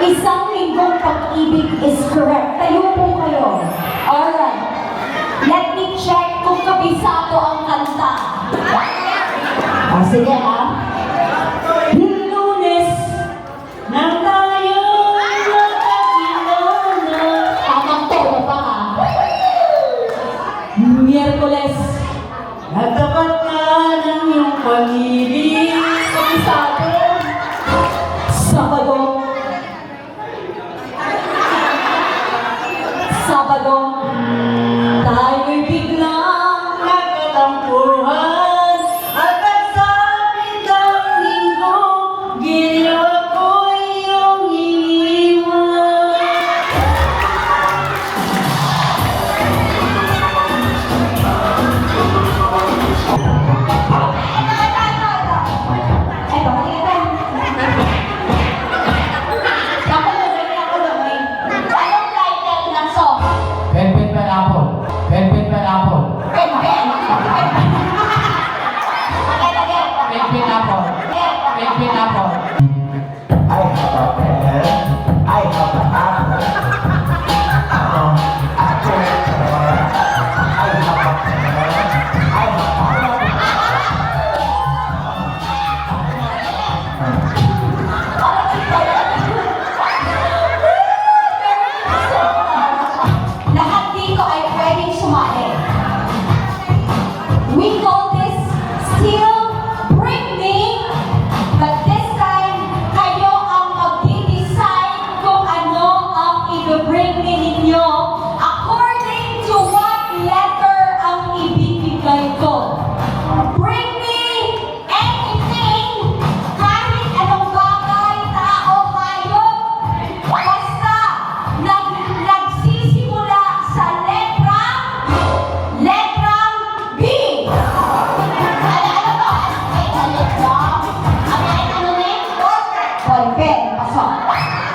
Isang linggong pag-ibig is correct. Tayo po kayo. Alright. Let me check kung kabisado ang kanta. Sige Lunes nang tayo nagkakilala. Tamang todo pa Miyerkules nagtapat ka ng iyong pag-ibig. Kabisado. Sabado, tayo'y biglang nagkatampuhan at nagsabit ang linggo, ginawa ko iyong iniwan. Eto, we call this still bring me, but this time, kayo ang mag-decide kung ano ang i-bring me ninyo according to what letter ang ibibigay ko. Bring me anything, kahit anong bagay, tao, hayop, basta nagsisimula sa letrang B. Ballpen, pasok.